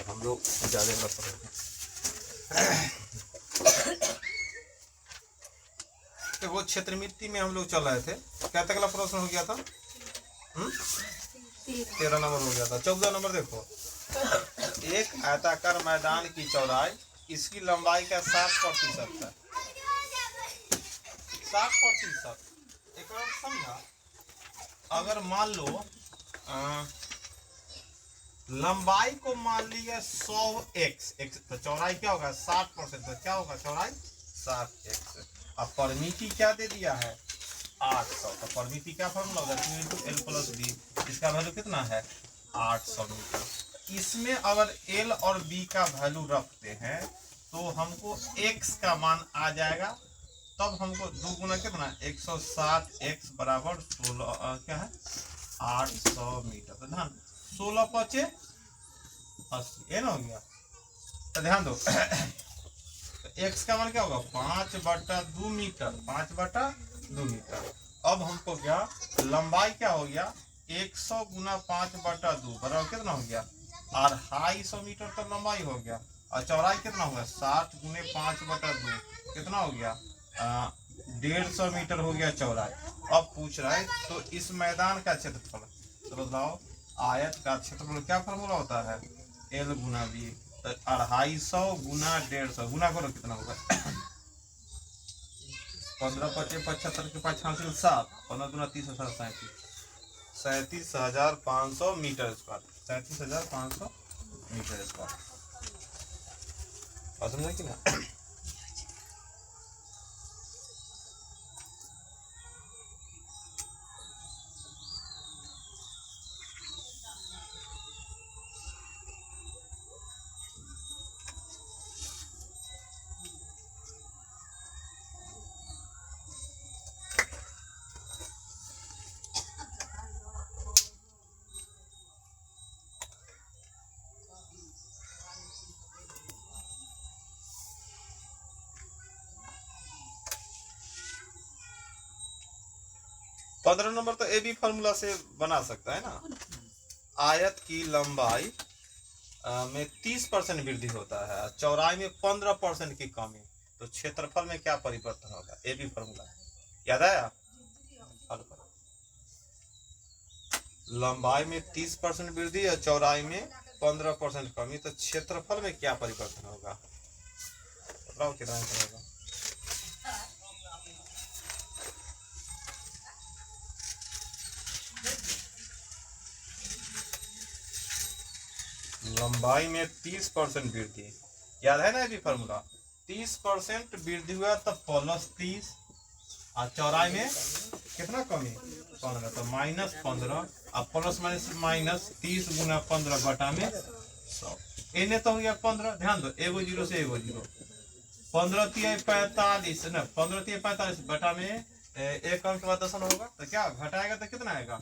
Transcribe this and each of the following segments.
हम लोग ज़्यादा लग पड़ेंगे। तो वो क्षेत्रमिति में हम लोग चल रहे थे, क्या तक का प्रश्न हो गया था? 13 नंबर हो गया था। 14 नंबर देखो, एक आयताकार मैदान की चौड़ाई इसकी लंबाई का 60% है। 60%। एक बार समझा, अगर मान लो लंबाई को मान लिया 100x, तो चौड़ाई क्या होगा 60%, तो क्या होगा चौड़ाई 60x। अब परिमिति क्या दे दिया है 800, तो परिमिति क्या फॉर्मूला होगा 2 × L + B, इसका वैल्यू कितना है 800 मीटर। इसमें अगर L और B का वैल्यू रखते हैं तो हमको x का मान आ जाएगा, तब हमको 2 गुना कितना 160x बराबर 16 क्या है 800 मीटर। तो ध्यान 16 × 5 = 80, ये ना हो गया। तो ध्यान दो तो x का मान क्या होगा 5/2 मीटर, 5/2 मीटर। अब हमको क्या लंबाई क्या हो गया 100 × 5/2 बराबर कितना हो गया 250 मीटर तो लंबाई हो गया, और चौड़ाई कितना होगा 60 × 5/2 कितना हो गया 150 मीटर हो गया चौड़ाई। अब पूछ रहा है तो इस मैदान का क्षेत्रफल, तो बताओ आयत का क्षेत्रफल क्या फॉर्मूला होता है L × B। तो 250 × 150 गुना करो कितना होगा 15 × 5 = 75 के 5 हासिल 7, 15 × 2 = 30, 37,500 मीटर स्क्वायर, 37,500 मीटर स्क्वायर। और समझा कि ना। 15 नंबर तो ए बी फॉर्मूला से बना सकता है ना। आयत की लंबाई में 30% वृद्धि होता है, चौड़ाई में 15% की कमी, तो क्षेत्रफल में क्या परिवर्तन होगा, ए बी फॉर्मूला याद आया। लंबाई में 30% वृद्धि और चौड़ाई में 15% कमी, तो क्षेत्रफल में क्या परिवर्तन होगा, बताओ कितना आंसर होगा। लंबाई में 30% वृद्धि, याद है ना ये भी फॉर्मूला, 30% वृद्धि हुआ तो +30, और चौड़ाई में कितना कमी 15, तो -15, और +- 30 × 15 बटा में 100, इन्हें तो हो गया 15। ध्यान दो एगो जीरो से एगो जीरो, 15 × 3 = 45 ना, 15 × 3 = 45 बटा में एक अंक के बाद दशमलव होगा, तो क्या घटाएगा तो कितना आएगा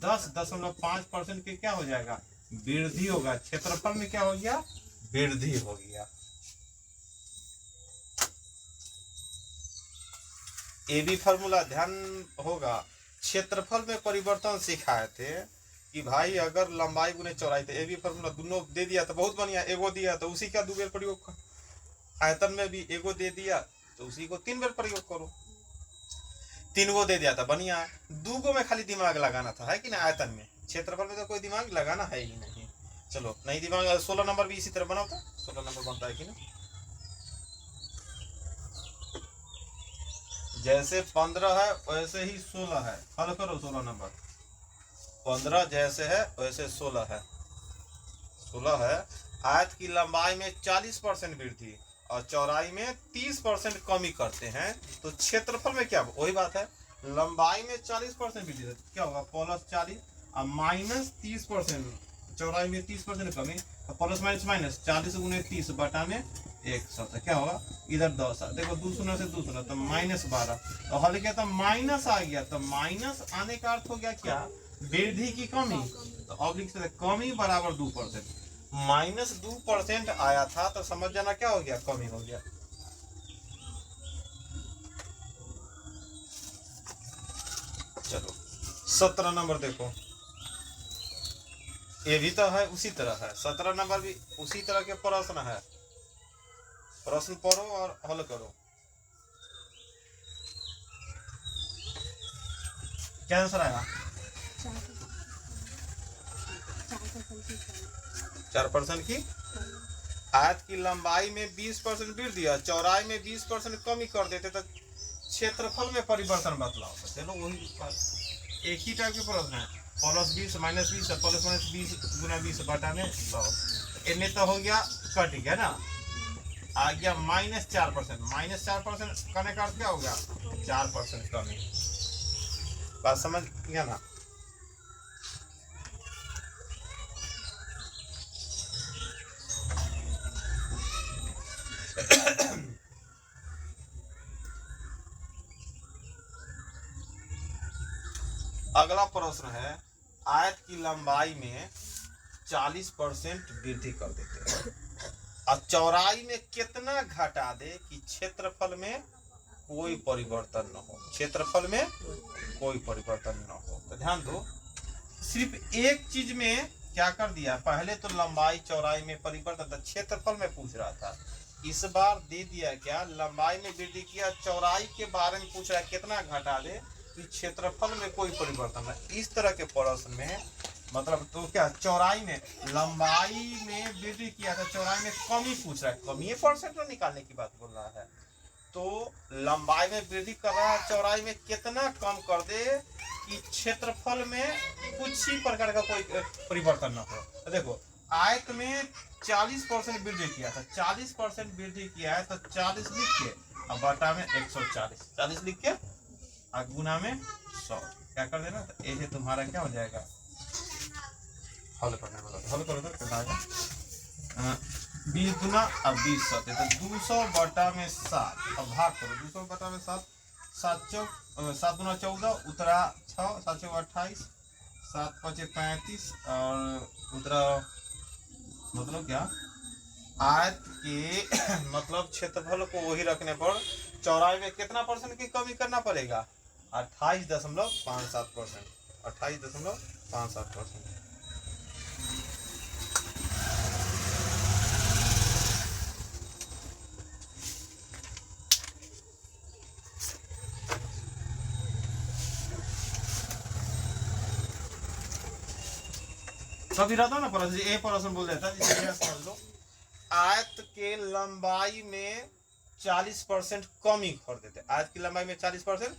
10.5% के क्या हो जाएगा वृद्धि होगा, क्षेत्रफल में क्या हो गया वृद्धि हो गया। ये भी फॉर्मूला ध्यान होगा। क्षेत्रफल में परिवर्तन सिखाए थे कि भाई अगर लंबाई गुने चौड़ाई, तो ये भी फॉर्मूला दोनों दे दिया तो बहुत बढ़िया, एगो दिया तो उसी का 2 बेर प्रयोग, आयतन में भी एगो दे दिया तो उसी को 3 बेर प्रयोग करो, 3 गो दे दिया था बढ़िया है, 2 गो में खाली दिमाग लगाना था, है कि ना। आयतन में क्षेत्रफल में तो कोई दिमाग लगाना है ही नहीं। चलो नहीं दिमाग, 16 नंबर भी इसी तरह बनाओ, तो 16 नंबर बनता है कि ना। जैसे 15 है वैसे ही 16 है, हल करो 16 नंबर। 15 जैसे है वैसे 16 है, 16 है। आयत की लंबाई में 40% वृद्धि और चौड़ाई में 30% कमी करते हैं, तो क्षेत्रफल में क्या, वही बात है, लंबाई में 40% वृद्धि क्या होगा +40 और -30%, चौड़ाई में 30% कमी, प्लस माइनस 40 × 30 बटा में 100, तो क्या होगा इधर 10, देखो 2 शून्य से 2 शून्य तो -12, तो हल क्या था माइनस आ गया, तो माइनस आने का अर्थ हो गया क्या वृद्धि की कमी, तो अब लिख सकते कमी बराबर 2%, -2% आया था तो समझ जाना क्या हो गया कमी हो गया। चलो 17 नंबर देखो, ये भी तो है उसी तरह है, 17 नंबर भी उसी तरह के प्रश्न है। प्रश्न पढ़ो और हल करो। क्या आंसर आएगा? 4% की आयत की लंबाई में 20% वृद्धि और चौड़ाई में 20% कमी कर देते तो क्षेत्रफल में परिवर्तन बतलाओ। तो चलो वही एक ही टाइप के प्रश्न है, +20 -20 प्लस माइनस 20 गुना 20 बटा में 100। इनमें तो हो गया कट गया ना, आ गया -4%। -4% करने का अर्थ क्या हो गया? 4% कमी। बात समझ गया ना? अगला प्रश्न है, आयत की लंबाई में 40% वृद्धि कर देते हैं और चौड़ाई में कितना घटा दे कि क्षेत्रफल में कोई परिवर्तन न हो। क्षेत्रफल में कोई परिवर्तन न हो। तो ध्यान दो, सिर्फ एक चीज में क्या कर दिया, पहले तो लंबाई चौड़ाई में परिवर्तन था, क्षेत्रफल में पूछ रहा था। इस बार दे दिया क्या, लंबाई में वृद्धि किया, चौड़ाई के बारे में पूछ रहा है कितना घटा दे कि क्षेत्रफल में कोई परिवर्तन नहीं। इस तरह के प्रश्न में मतलब तो क्या, चौड़ाई में लंबाई में वृद्धि किया था, चौड़ाई में कमी पूछ रहा है, कमी परसेंट निकालने की बात बोल रहा है। तो लंबाई में वृद्धि कर रहा है, चौड़ाई में कितना कम कर दे कि क्षेत्रफल में कुछ ही प्रकार का कोई परिवर्तन न हो। तो देखो, आयत में 40% वृद्धि किया था, 40% वृद्धि किया है तो 40 लिख के और बटा में 140, 40 लिख के और गुना में 100 क्या कर देना। तो ये तुम्हारा क्या हो जाएगा, हल करने वाला। हल करो तो कितना आएगा, 20 गुना और 20 सौ, तो 200 बटा में 7। अब भाग करो, 200 बटा में 7, 7 गुना 14 उतरा 6, 7 चौक 28, 7 5 35 और उतरा मतलब क्या, आयत के मतलब क्षेत्रफल को वही रखने पर चौड़ाई में कितना परसेंट की कमी करना पड़ेगा, 28.57%, 28.57%। कभी रहता ना प्रश्न, ए प्रश्न बोल देता है, समझ लो आयत के लंबाई में 40% कमी कर देते, आयत की लंबाई में 40%,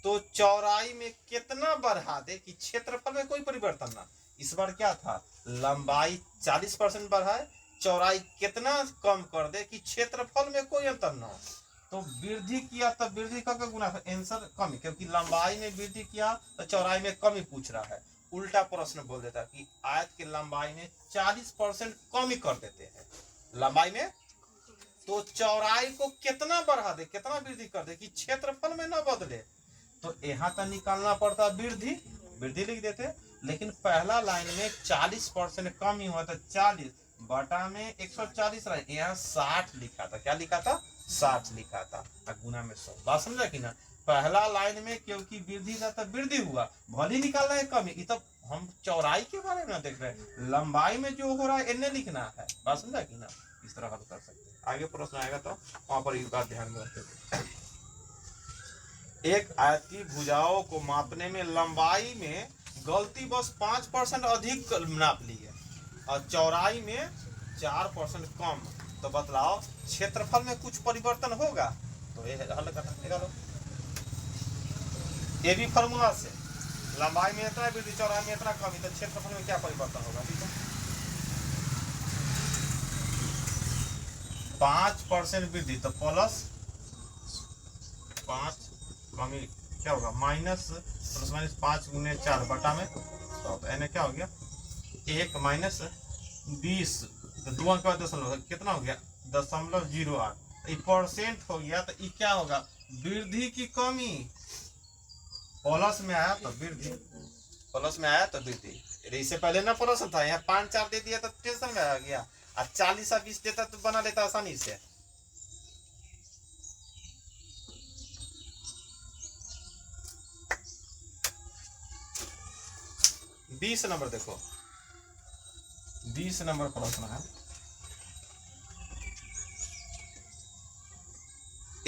तो चौड़ाई में कितना बढ़ा दे कि क्षेत्रफल में कोई परिवर्तन ना। इस बार क्या था, लंबाई 40% बढ़ाए, चौड़ाई कितना कम कर दे कि क्षेत्रफल में कोई अंतर ना हो। तो वृद्धि किया तो वृद्धि का गुना, आंसर कमी, क्योंकि लंबाई में वृद्धि किया तो चौड़ाई में कमी पूछ रहा है। उल्टा प्रश्न बोल देता कि आयत की लंबाई में 40% कमी कर देते हैं लंबाई में, तो चौड़ाई को कितना बढ़ा दे, कितना वृद्धि कर दे कि क्षेत्रफल में न बदले। तो यहाँ तक निकालना पड़ता वृद्धि, वृद्धि लिख देते, लेकिन पहला लाइन में 40% कमी हुआ था, 40 बटा में 140 रहा, यहाँ 60 लिखा था। क्या लिखा था, 60 लिखा था, गुना में 100। बात समझा कि ना, पहला लाइन में क्योंकि वृद्धि था तो वृद्धि हुआ, भले निकालना है कमी, ये तो हम चौड़ाई के बारे में देख रहे हैं, लंबाई में जो हो रहा है इन्हें लिखना है। बात समझा कि ना, इस तरह हल कर सकते हैं। आगे प्रश्न आएगा तो वहां पर इस बात ध्यान में रखते। एक आयत की भुजाओं को मापने में लंबाई में गलती बस 5% अधिक नाप ली है और चौड़ाई में 4% कम, तो बतलाओ क्षेत्रफल में कुछ परिवर्तन होगा। तो ये हल करना निकालो, ये भी फॉर्मूला से, लंबाई में इतना वृद्धि, चौड़ाई में इतना कमी, तो क्षेत्रफल में क्या परिवर्तन होगा। ठीक है, 5% वृद्धि तो प्लस 5, कमी क्या होगा माइनस, प्लस माइनस 5 गुने 4 बटा में 100, तो एने क्या हो गया 1 माइनस 20, तो 2 अंक का दशमलव कितना हो गया 0.08, परसेंट हो गया। तो ये क्या होगा, वृद्धि की कमी, प्लस में आया तो वृद्धि, प्लस में आया तो वृद्धि। इससे पहले ना प्रश्न था, यहाँ 5 4 दे दिया तो टेंशन में आ गया, और 40 और 20 देता तो बना लेता आसानी से। 20 नंबर देखो, 20 नंबर प्रश्न है।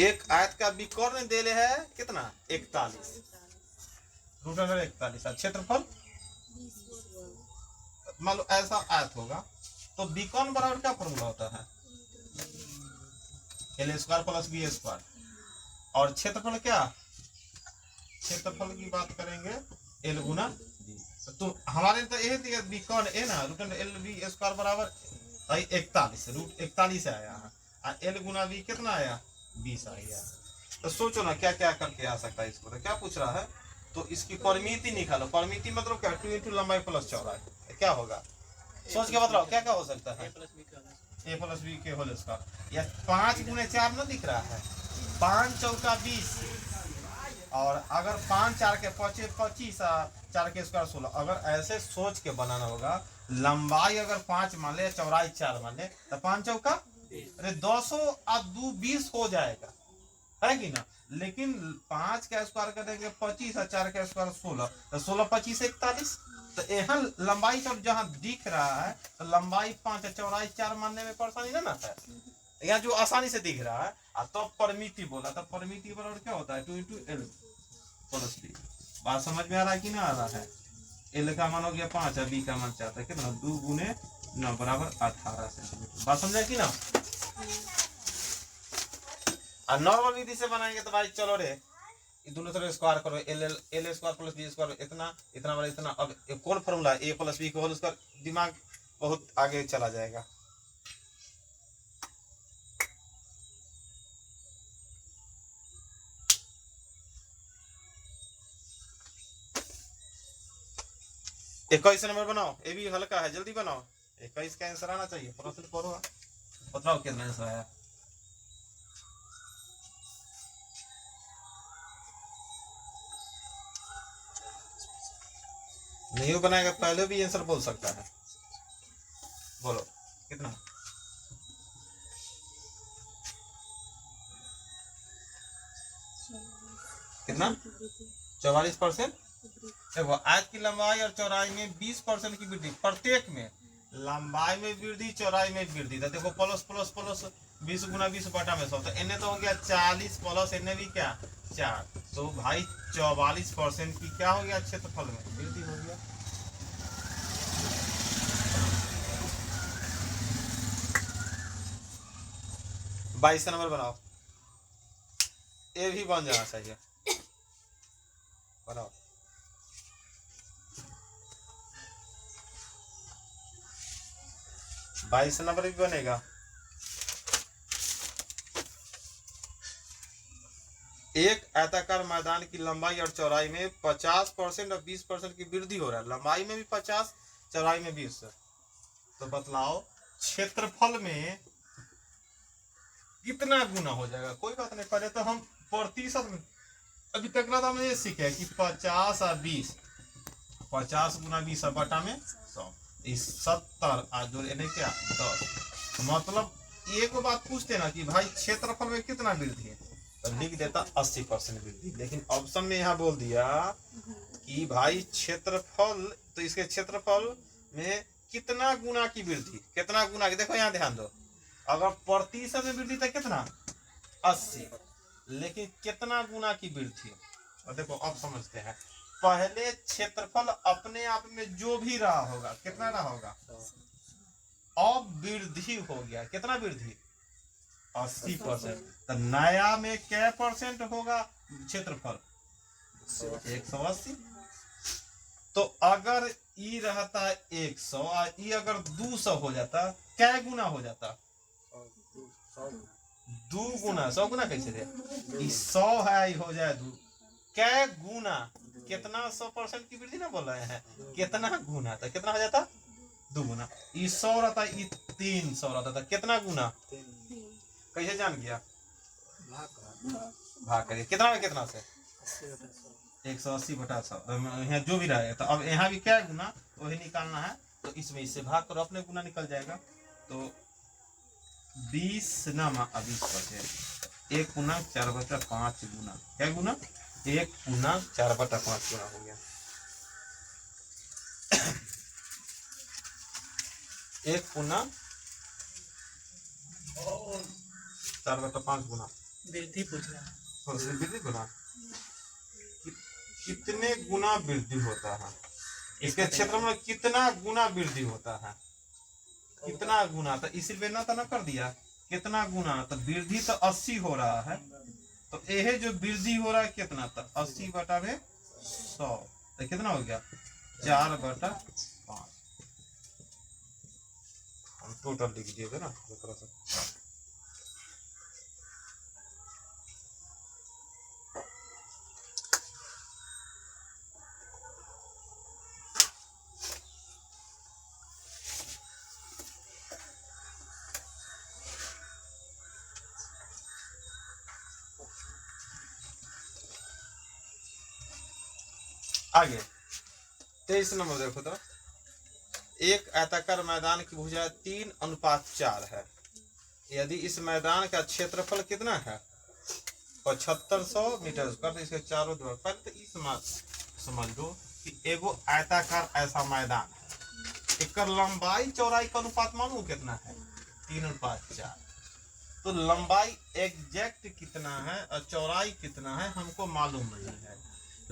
एक आयत का विकर्ण देले है कितना 41 √41 क्षेत्रफल मान लो ऐसा आयत होगा तो विकर्ण बराबर क्या फॉर्मूला होता है L² + B² और क्षेत्रफल क्या क्षेत्रफल की बात करेंगे L गुना B। तो हमारे तो यही दिया विकर्ण है ना √LB² बराबर 41 √41 आया है। L गुना B कितना आया 20 आया। तो सोचो ना क्या क्या करके आ सकता है इसको। तो क्या पूछ रहा है तो इसकी परिमिति निकालो। परिमिति मतलब क्या 2 × लंबाई + चौड़ाई क्या होगा सोच के बताओ क्या क्या हो सकता है a + b के होल स्क्वायर या 5 × 4 ना दिख रहा है 5 × 4 = 20 और अगर 5 × 4 = 25 4 के स्क्वायर 16। अगर ऐसे सोच के बनाना होगा लंबाई अगर 5 मान ले चौड़ाई 4 मान ले तो 5 × 4 = अरे 200 और 2 20 हो जाएगा है कि ना। लेकिन 5 का स्क्वायर करेंगे 25 और 4 का स्क्वायर 16 तो 16 25 41। तो यहाँ लंबाई जब जहाँ दिख रहा है तो लंबाई 5 और चौड़ाई 4 मानने में परेशानी ना है। यहाँ जो आसानी से दिख रहा है तो परिमिति बोला तो परिमिति बराबर क्या होता है 2 × L + B। बात समझ में आ रहा है कि ना आ रहा है। L का मान हो गया 5 और B का मान 4 था कितना 2 × 9 = 18 सेंटीमीटर। बात समझा कि ना। और नॉर्मल विधि से बनाएंगे तो भाई चलो रे दोनों तरफ स्क्वायर करो L² + B² इतना इतना बड़ा इतना। अब कौन फॉर्मूला a + b के होल स्क्वायर दिमाग बहुत आगे चला जाएगा। इक्कीस नंबर बनाओ ये भी हल्का है जल्दी बनाओ 21 का आंसर आना चाहिए। प्रश्न पढ़ो बताओ कितना आंसर आया। नहीं बनाएगा पहले भी आंसर बोल सकता है। बोलो कितना कितना 44%। देखो आज की लंबाई और चौड़ाई में 20% की वृद्धि प्रत्येक में लंबाई में वृद्धि चौड़ाई में वृद्धि। तो देखो प्लस प्लस प्लस 20 × 20 बटा में 100 तो इन्हें तो हो गया 40 प्लस इन्हें भी क्या 4 तो भाई 44% की क्या हो गया क्षेत्रफल में वृद्धि हो गया। बाईस नंबर बनाओ ये भी बन जाना चाहिए बनाओ। बाईस नंबर भी बनेगा। एक आयताकार मैदान की लंबाई और चौड़ाई में 50% और 20% की वृद्धि हो रहा है। लंबाई में भी 50 चौड़ाई में 20। तो बतलाओ क्षेत्रफल में कितना गुना हो जाएगा। कोई बात नहीं पहले तो हम प्रतिशत में अभी तक ना हमने ये सीखे कि 50 और 20 50 × 20 बटा में 100 70 आज जो क्या 10। मतलब एक बात पूछते ना कि भाई क्षेत्रफल में कितना वृद्धि है तो लिख देता 80% वृद्धि। लेकिन ऑप्शन में यहाँ बोल दिया कि भाई क्षेत्रफल तो इसके क्षेत्रफल में कितना गुना की वृद्धि कितना गुना की। देखो यहाँ ध्यान दो अगर प्रतिशत में वृद्धि तो कितना 80 लेकिन कितना गुना की वृद्धि। और देखो अब समझते हैं पहले क्षेत्रफल अपने आप में जो भी रहा होगा कितना रहा होगा अब वृद्धि हो गया कितना वृद्धि 80%। तो नया में क्या परसेंट होगा क्षेत्रफल 180। तो अगर ई रहता 100 और ई अगर 200 हो जाता क्या गुना हो जाता 2 गुना 100 गुना कैसे थे 100 है हो जाए 2 क्या गुना कितना 100% की वृद्धि ना बोल रहे हैं कितना गुना था कितना हो जाता 2 गुना। ई 100 रहता ई 300 रहता था कितना गुना कैसे जान गया भाग करिए कितना में कितना से 180 बटा 100 यहाँ जो भी रहेगा। तो अब यहाँ भी क्या गुना वही निकालना है तो इसमें इससे भाग करो अपने गुना निकल जाएगा। तो 20 ना 20 बचे 1 गुना 4/5 गुना क्या गुना 1 गुना 4/5 गुना हो गया। 1 गुना 4/5 गुना वृद्धि पूछ रहा है। वृद्धि गुना कितने गुना वृद्धि होता है, इसके क्षेत्र में कितना गुना वृद्धि होता है, कितना गुना, तो इसीलिए ना तो ना कर दिया कितना गुना, तो वृद्धि तो 80 हो रहा है, तो यह जो वृद्धि हो रहा है कितना, तो 80/100, तो कितना हो गया 4/5। हम टोटल लिख दिए थे ना थोड़ा सा। आगे 23 नंबर देखो तो, एक आयताकार मैदान की भुजा 3:4 है, यदि इस मैदान का क्षेत्रफल कितना है 7500 मीटर स्क्वायर, तो इसके चारों दीवार, पहले तो इस समझ लो कि एगो आयताकार ऐसा मैदान है, एक लंबाई चौड़ाई का अनुपात मालूम कितना है 3:4, तो लंबाई एग्जैक्ट कितना है और चौड़ाई कितना है हमको मालूम नहीं है,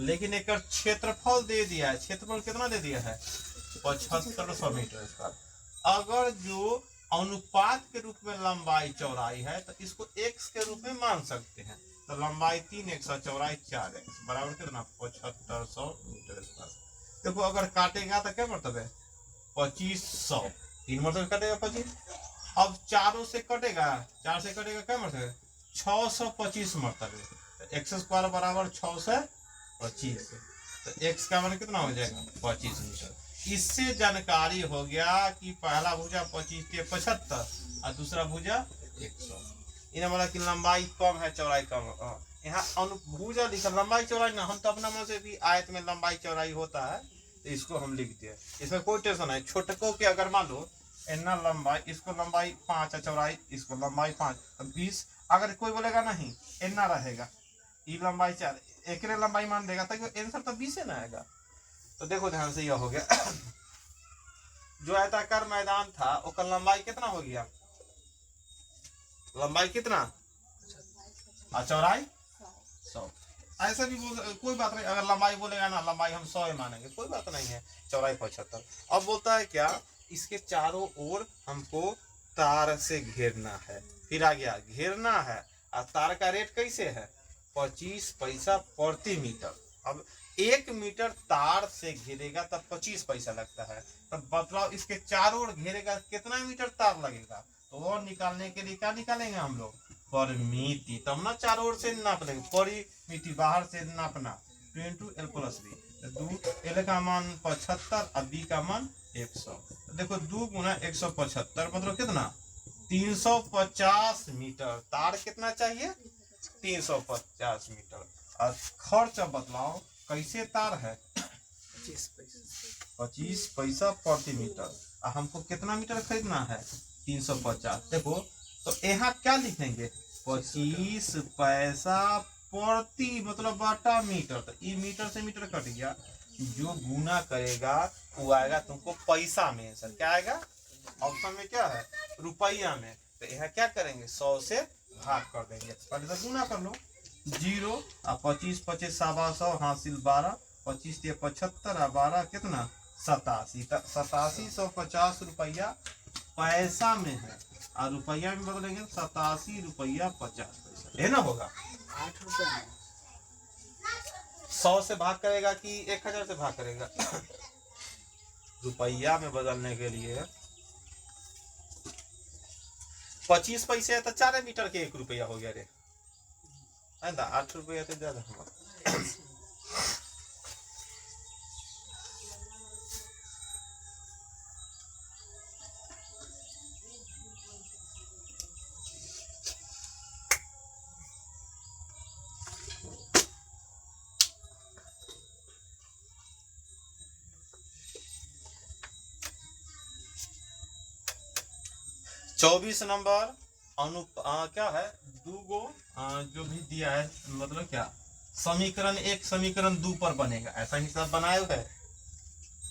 लेकिन एक क्षेत्रफल दे दिया है, क्षेत्रफल कितना दे दिया है 7500 मीटर स्क्वायर। अगर जो अनुपात के रूप में लंबाई चौड़ाई है तो इसको x के रूप में मान सकते हैं, तो लंबाई 3x और चौड़ाई 4x बराबर कितना 7500 मीटर स्क्वायर। देखो अगर काटेगा तो क्या मतलब है 2500, 3 मतलब कटेगा 25, अब चारों से कटेगा, 4 से कटेगा क्या मतलब है 625 मतलब है, तो x² बराबर 6 से 25, तो x का मान कितना हो जाएगा 25 मीटर। इससे जानकारी हो गया कि पहला भुजा 25 के 75 और दूसरा भुजा 100, इन्हें बोला कि लंबाई कम है चौड़ाई कम, यहाँ अनुभुजा लिखा लंबाई चौड़ाई ना, हम तो अपना मन से भी आयत में लंबाई चौड़ाई होता है तो इसको हम लिखते हैं, इसमें कोई टेंशन है। छोटकों के अगर मान लो इतना लंबाई, इसको लंबाई 5 है चौड़ाई, इसको लंबाई 5, 20, अगर कोई बोलेगा नहीं इतना रहेगा, ये लंबाई 4, एक लंबाई मान देगा ताकि आंसर तो 20 ना आएगा। तो देखो ध्यान से यह हो गया जो आयताकार मैदान था उसका लंबाई कितना हो गया, लंबाई कितना और चौड़ाई 100, ऐसा भी कोई बात नहीं, अगर लंबाई बोलेगा ना लंबाई हम 100 मानेंगे कोई बात नहीं है, चौड़ाई 75। अब बोलता है क्या इसके चारों ओर हमको तार से घेरना है, फिर आ गया घेरना है, और तार का रेट कैसे है 25 पैसा प्रति मीटर। अब 1 मीटर तार से घेरेगा तब 25 पैसा लगता है, तब बतलाओ इसके चारों ओर घेरेगा कितना मीटर तार लगेगा, तो वो निकालने के लिए क्या निकालेंगे हम लोग परिमिति, तब ना चारों ओर से नाप लेंगे, परिमिति बाहर से नापना 2 L + B, 2 L का मान 75 और B का मान 100, देखो 2 गुना 175 मतलब कितना 350 मीटर, तार कितना चाहिए 350 मीटर। और खर्च बतलाओ कैसे तार है 25 पैसा प्रति मीटर, और हमको कितना मीटर खरीदना है 350, देखो तो यहाँ क्या लिखेंगे 25 पैसा प्रति मतलब बटा मीटर, तो ये मीटर से मीटर कट गया, जो गुना करेगा वो आएगा तुमको पैसा में, सर क्या आएगा ऑप्शन में क्या है रुपया में, तो यहाँ क्या करेंगे 100 से भाग कर देंगे, पहले तो गुना कर लो 0 और 25 25 100 हासिल 12, 25 से 75 और 12 कितना 87, 8750 रुपया पैसा में है, और रुपया में बदलेंगे 87 रुपया 50 पैसा, है ना होगा 8 रुपया 100 से भाग करेगा कि 1000 से भाग करेगा रुपया में बदलने के लिए 25 पैसे है तो 4 मीटर के 1 रुपया हो गया रे, 8 रुपया तो ज्यादा हुआ। 24 नंबर क्या है दूगो जो भी दिया है मतलब क्या समीकरण 1 समीकरण 2 पर बनेगा, ऐसा हिसाब बनाए है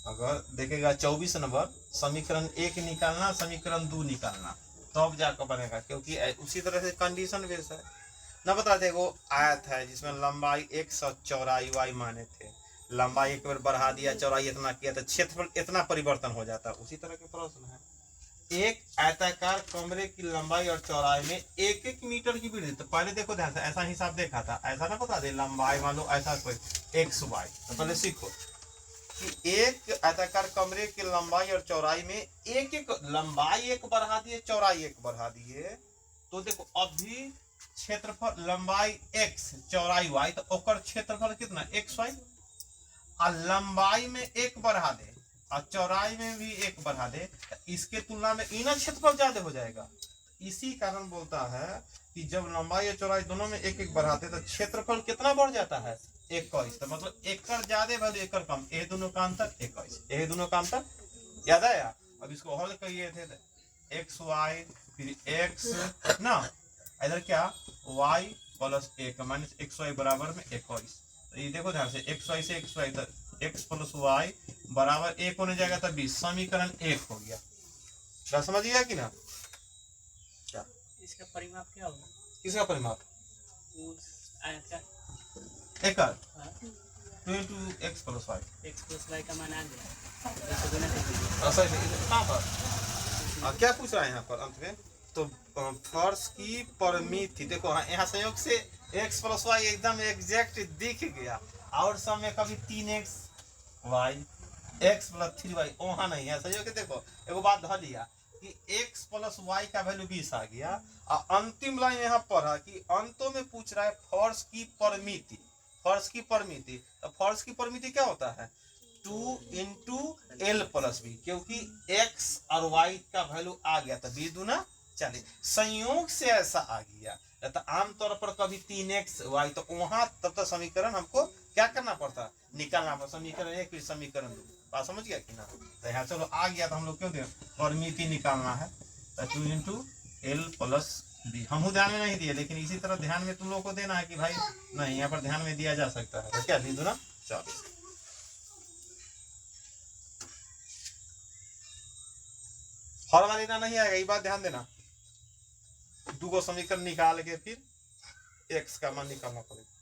अगर देखेगा 24 नंबर, समीकरण 1 निकालना, समीकरण 2 निकालना, तब जाकर बनेगा, क्योंकि उसी तरह से कंडीशन बेस है ना। बता दे, वो आयत है जिसमें लंबाई x और चौड़ाई y माने थे, लंबाई एक बार बढ़ा दिया, चौड़ाई इतना किया, तो क्षेत्रफल इतना परिवर्तन हो जाता है। उसी तरह के प्रश्न है। एक आयताकार कमरे की लंबाई और चौड़ाई में 1-1 मीटर की वृद्धि। तो पहले देखो ध्यान से, ऐसा हिसाब देखा था, ऐसा ना बता दे लंबाई मान लो ऐसा कोई x y, तो पहले सीखो कि एक आयताकार कमरे की लंबाई और चौड़ाई में एक लंबाई 1 बढ़ा दिए, चौड़ाई 1 बढ़ा दिए, तो देखो अभी क्षेत्रफल लंबाई x चौड़ाई y, तो ओकर क्षेत्रफल कितना xy, और लंबाई में 1 बढ़ा दे और चौड़ाई में भी 1 बढ़ा दे, इसके तुलना में इनर क्षेत्रफल ज्यादा हो जाएगा। इसी कारण बोलता है कि जब लंबाई और चौड़ाई दोनों में 1-1 बढ़ाते तो क्षेत्रफल कितना बढ़ जाता है 21। तो मतलब एकड़ ज्यादा वैल्यू एकड़ कम, ये दोनों का अंतर 21, ये दोनों का अंतर याद आया। अब इसको हल करिए थे एक्स वाई, फिर x ना, इधर क्या y plus 1 minus x y बराबर में 21। तो ये देखो ध्यान से, एक्स वाई से एक्स वाई, तो x प्लस वाई बराबर 1 होने जाएगा, तब 20, समीकरण 1 हो गया। क्या समझ गया कि ना? क्या इसका परिमाप क्या होगा? किसका परिमाप? आयत का एकड़ 2 into x plus y, x plus y का मान आ गया, इसको गुना कर दीजिए। कहाँ पर क्या पूछ रहा है यहाँ पर अंत में? तो फर्श की परिमिति देखो, हाँ यहाँ संयोग से x प्लस वाई एकदम एग्जैक्ट दिख गया, और सब में कभी 3x y x plus 3y वहाँ नहीं है संयोग। देखो एगो बात धर लिया कि x प्लस y का वैल्यू 20 आ गया, और अंतिम लाइन यहाँ पर है कि अंतों में पूछ रहा है फर्श की परिमिति। फर्श की परिमिति, तो फर्श की परिमिति क्या होता है 2 into l प्लस बी, क्योंकि x और y का वैल्यू आ गया तो b दूना 40, संयोग से ऐसा आ गया। तो आमतौर पर कभी 3x y, तो वहां तब तक समीकरण हमको क्या करना पड़ता, निकालना पड़ता, समीकरण 1 फिर समीकरण 2। बात समझ गया कि ना? तो यहाँ चलो आ गया, तो हम लोग क्यों दे परिमिति निकालना है, तो 2 into l प्लस बी। हम ध्यान में नहीं दिए, लेकिन इसी तरह ध्यान में तुम लोग को देना है कि भाई नहीं, यहाँ पर ध्यान में दिया जा सकता है। तो क्या बी दूना 40। फॉर्मूला लेना नहीं आएगा, ये बात ध्यान देना। 2 को समीकरण निकाल के फिर x का मान निकालना पड़ेगा।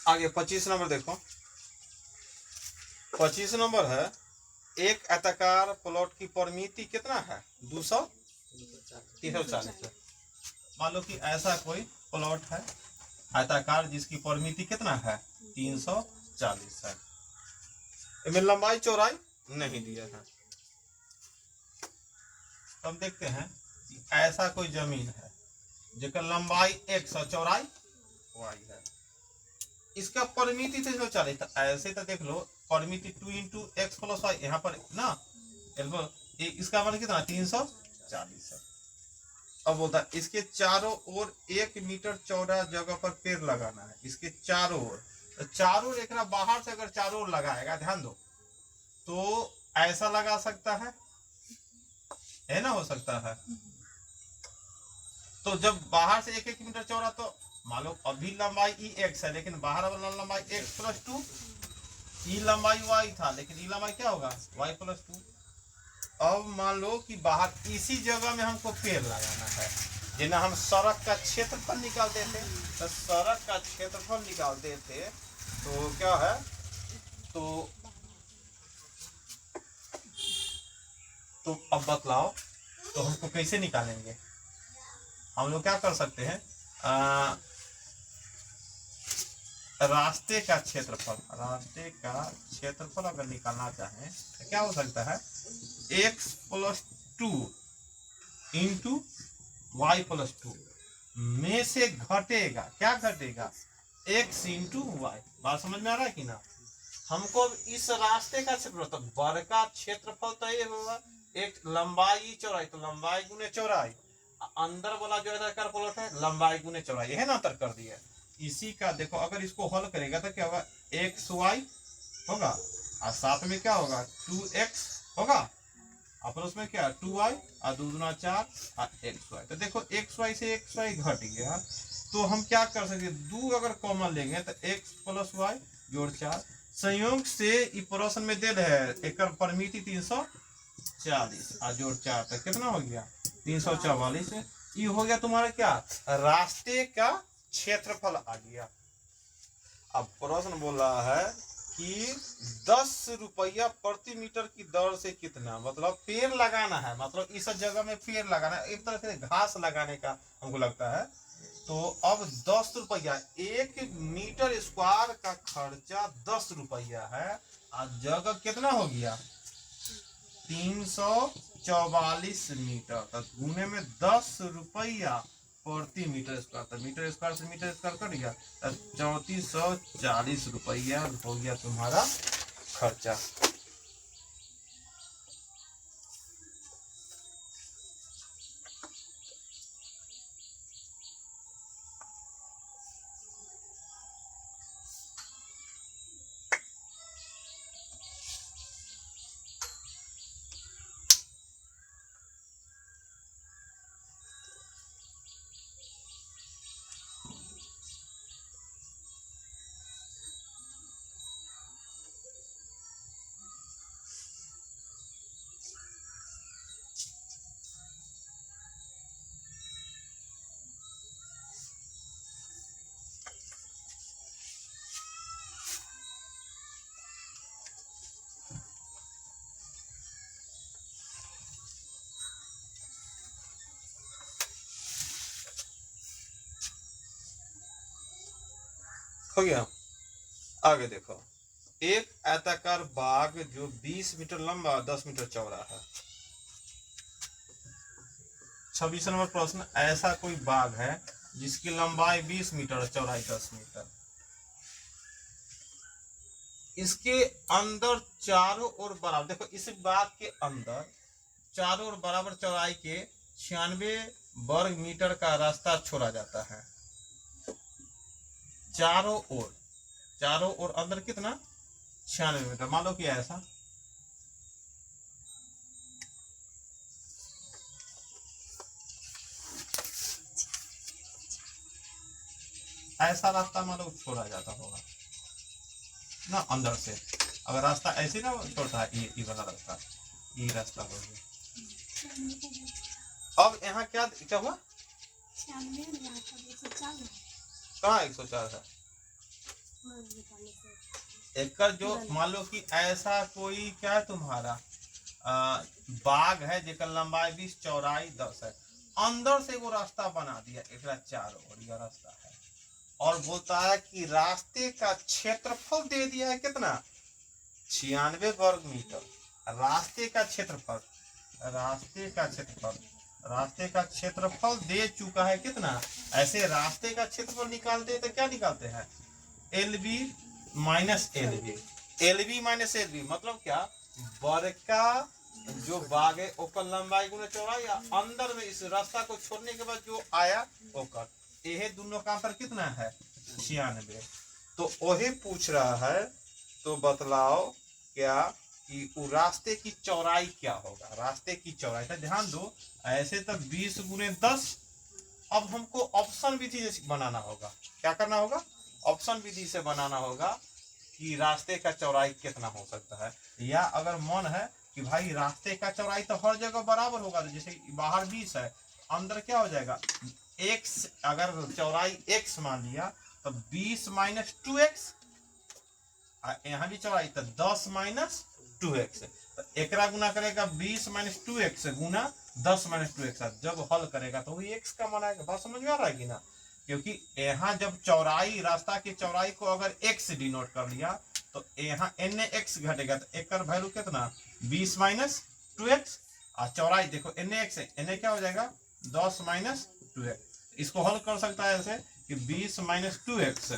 आगे 25 नंबर देखो। 25 नंबर है, एक आयताकार प्लॉट की परिमिति कितना है 340 है। मान लो कि ऐसा कोई प्लॉट है आयताकार जिसकी परिमिति कितना है 340 है, इसमें लंबाई चौड़ाई नहीं दिया है। तो हम देखते हैं कि ऐसा कोई जमीन है जिसका लंबाई x और चौड़ाई y है, इसका परिमिति 340। तो ऐसे तो देख लो परिमिति 2 into x प्लस वाई, यहाँ पर ना इसका मान कितना 340 है। अब बोलता है इसके चारों ओर 1 मीटर चौड़ा जगह पर पेड़ लगाना है, इसके चारों ओर। तो चारों ओर एक ना बाहर से अगर चारों ओर लगाएगा, ध्यान दो, तो ऐसा लगा सकता है ना, हो सकता है। तो जब बाहर से 1-1 मीटर चौड़ा, तो मान लो अभी लंबाई ई x है, लेकिन बाहर वाला लंबाई x प्लस 2, ई लंबाई y था, लेकिन ई लंबाई क्या होगा y प्लस 2। अब मान लो कि बाहर इसी जगह में हमको पेड़ लगाना है, जिन्हें हम सड़क का क्षेत्रफल निकालते थे, तो सड़क का क्षेत्रफल निकालते थे तो क्या है, तो अब बतलाओ तो हमको कैसे निकालेंगे? हम लोग क्या कर सकते हैं, रास्ते का क्षेत्रफल अगर निकालना चाहें तो क्या हो सकता है, x + 2 इंटू वाई + 2 में से घटेगा, क्या घटेगा, x इंटू वाई। बात समझ में आ रहा है कि ना? हमको इस रास्ते का क्षेत्रफल, तो वर्ग का क्षेत्रफल तो ये होगा, एक लंबाई चौड़ाई, तो लंबाई गुने चौड़ाई, अंदर वाला जो है पलट है लंबाई गुने चौड़ाई, है ना, अंतर कर दिया। इसी का देखो, अगर इसको हल करेगा तो क्या होगा, xy होगा और साथ में क्या होगा, 2x होगा और उसमें क्या 2y और 2 दूना 4 और xy। तो देखो xy से xy घट गया, तो हम क्या कर सकते, 2 अगर कॉमन लेंगे तो x + y जोड़ 4, संयोग से ई प्रश्न में दे है एक परिमिति 340 और जोड़ 4 तक कितना हो गया, 344। ये हो गया तुम्हारा क्या, रास्ते का क्षेत्रफल आ गया। अब प्रश्न बोल रहा है कि 10 रुपया प्रति मीटर की दर से कितना, मतलब पेड़ लगाना है, मतलब इस जगह में पेड़ लगाना है, एक तरह से घास लगाने का हमको लगता है। तो अब 10 रुपया, 1 मीटर स्क्वायर का खर्चा 10 रुपया है और जगह कितना हो गया, 344 मीटर, तो गुने में 10 रुपया प्रति मीटर स्क्वायर, तो मीटर स्क्वायर से मीटर स्क्वायर कट गया, 3440 रुपया हो गया तुम्हारा खर्चा। हो गया। आगे देखो, एक आयताकार बाग जो 20 मीटर लंबा 10 मीटर चौड़ा है। 26 नंबर प्रश्न, ऐसा कोई बाग है जिसकी लंबाई 20 मीटर चौड़ाई 10 मीटर, इसके अंदर चारों ओर बराबर, देखो इस बाग के अंदर चारों ओर बराबर चौड़ाई के 96 वर्ग मीटर का रास्ता छोड़ा जाता है। चारों ओर अंदर कितना, 96 मीटर। मान लो कि ऐसा रास्ता मान लो छोड़ा जाता होगा ना अंदर से, अगर रास्ता ऐसे ना छोड़ता है, ये वाला रास्ता, ये रास्ता हो गया। अब यहाँ क्या हुआ, कहाँ 104 है, एक जो मान लो कि ऐसा कोई क्या है तुम्हारा बाग है जेकर लंबाई 20 चौड़ाई 10 है, अंदर से वो रास्ता बना दिया एक चारों ओर, यह रास्ता है, और बोलता है कि रास्ते का क्षेत्रफल दे दिया है कितना, 96 वर्ग मीटर। रास्ते का क्षेत्रफल दे चुका है कितना, ऐसे रास्ते का क्षेत्रफल निकालते हैं तो क्या निकालते हैं, LB माइनस LB मतलब क्या, वर्ग का जो बाग है ओकर लंबाई गुना चौड़ाई, या अंदर में इस रास्ता को छोड़ने के बाद जो आया ओकर, ये दोनों का अंतर कितना है, 96। तो वही पूछ रहा है, तो बतलाओ क्या कि रास्ते की चौड़ाई क्या होगा, रास्ते की चौड़ाई। तो ध्यान दो, ऐसे तो 20 गुने 10, अब हमको ऑप्शन विधि से बनाना होगा, क्या करना होगा, ऑप्शन विधि से बनाना होगा कि रास्ते का चौड़ाई कितना हो सकता है। या अगर मन है कि भाई रास्ते का चौड़ाई तो हर जगह बराबर होगा, तो जैसे बाहर 20 है, अंदर क्या हो जाएगा, x, अगर चौड़ाई x मान लिया तो 20 माइनस 2x, यहाँ भी चौड़ाई तो 10 माइनस 2x, तो एकरा गुना करेगा 20 माइनस 2x गुना 10 माइनस 2x जब हल करेगा तो वही x का मान आएगा। बात समझ में आ रहा है कि ना? क्योंकि यहाँ जब चौड़ाई, रास्ता की चौड़ाई को अगर x डिनोट कर लिया तो यहाँ n x घटेगा तो एक वैल्यू कितना 20 माइनस 2x। और चौड़ाई देखो n x है, n क्या हो जाएगा 10 माइनस 2x। इसको हल कर सकता है ऐसे कि 20 minus 2x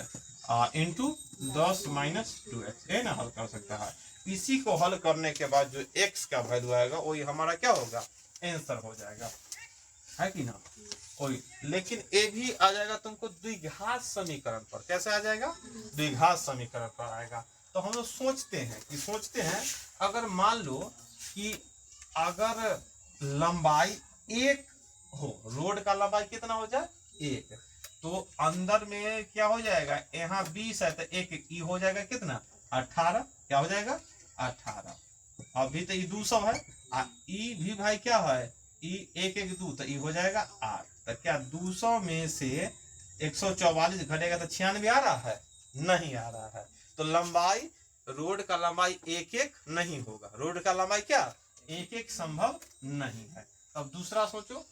into 10 minus 2x, ये ना हल कर सकता है। इसी को हल करने के बाद जो x का वैल्यू आएगा वही हमारा क्या होगा आंसर हो जाएगा, है कि ना? वही। लेकिन ये भी आ जाएगा तुमको द्विघात समीकरण पर। कैसे आ जाएगा? द्विघात समीकरण पर आएगा। तो हम लोग सोचते हैं अगर मान लो कि अगर लंबाई 1 हो, रोड का लंबाई कितना हो जाए 1, तो अंदर में क्या हो जाएगा, यहाँ 20 है तो 1 हो जाएगा कितना 18। क्या हो जाएगा 18। अभी तो 200 है, ई भी भाई क्या है ई 1 1 2 तो ई हो जाएगा 8। तो क्या 200 में से 144 घटेगा तो 96 आ रहा है? नहीं आ रहा है। तो लंबाई, रोड का लंबाई 1 1 नहीं होगा। रोड का लंबाई क्या 1 1 संभव नहीं है। अब दूसरा सोचो,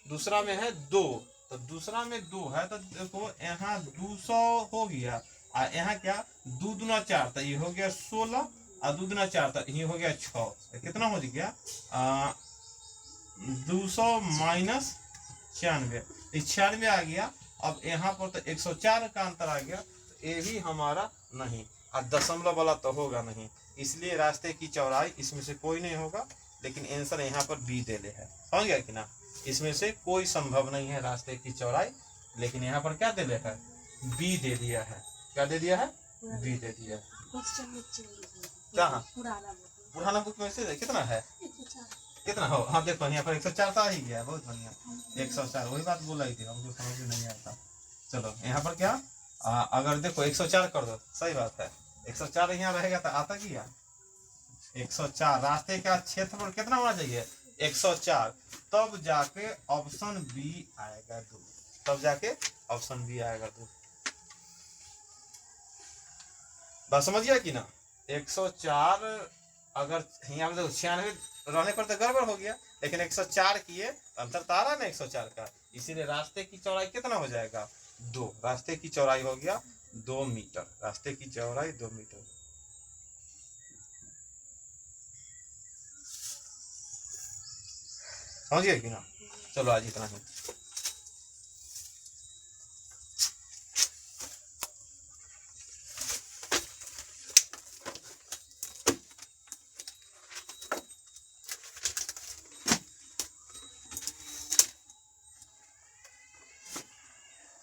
दूसरा में है 2, तो दूसरा में 2 है तो देखो यहाँ 200 हो गया और यहाँ क्या 2 दूना 4 तो ये हो गया 16 और 2 दूना 4 तो ये हो गया 6। तो कितना हो गया 200 माइनस 96, 96 आ गया। अब यहाँ पर तो 104 का अंतर आ गया, तो ये भी हमारा नहीं, और दशमलव वाला तो होगा नहीं। इसलिए रास्ते की चौड़ाई इसमें से कोई नहीं होगा। लेकिन आंसर यहाँ पर बी दे ले है, समझ गया कि ना? इसमें से कोई संभव नहीं है रास्ते की चौड़ाई, लेकिन यहाँ पर क्या दे ले है बी दे दिया है। क्या दे दिया है? बी दे दिया है। क्या पुराना बुक में से कितना है, कितना हो? हाँ देखो यहाँ पर 104 तो आ ही गया, बहुत बढ़िया 104। वही बात बोला ही थी, हमको समझ में नहीं आया था। चलो यहाँ पर क्या अगर देखो 104 कर दो, सही बात है 104 यहाँ रहेगा तो आता क्या 104। रास्ते का क्षेत्रफल कितना होना चाहिए 104, तब जाके ऑप्शन बी आएगा 2, तब जाके ऑप्शन बी आएगा 2। बात समझ गया कि ना? 104 अगर यहाँ पे 96 रहने पर तो गड़बड़ हो गया, लेकिन 104 किए तो अंतर तो आ रहा है ना 104 का। इसीलिए रास्ते की चौड़ाई कितना हो जाएगा 2। रास्ते की चौड़ाई हो गया 2 मीटर। रास्ते की चौड़ाई 2 मीटर। समझ गए कि ना? चलो आज इतना ही।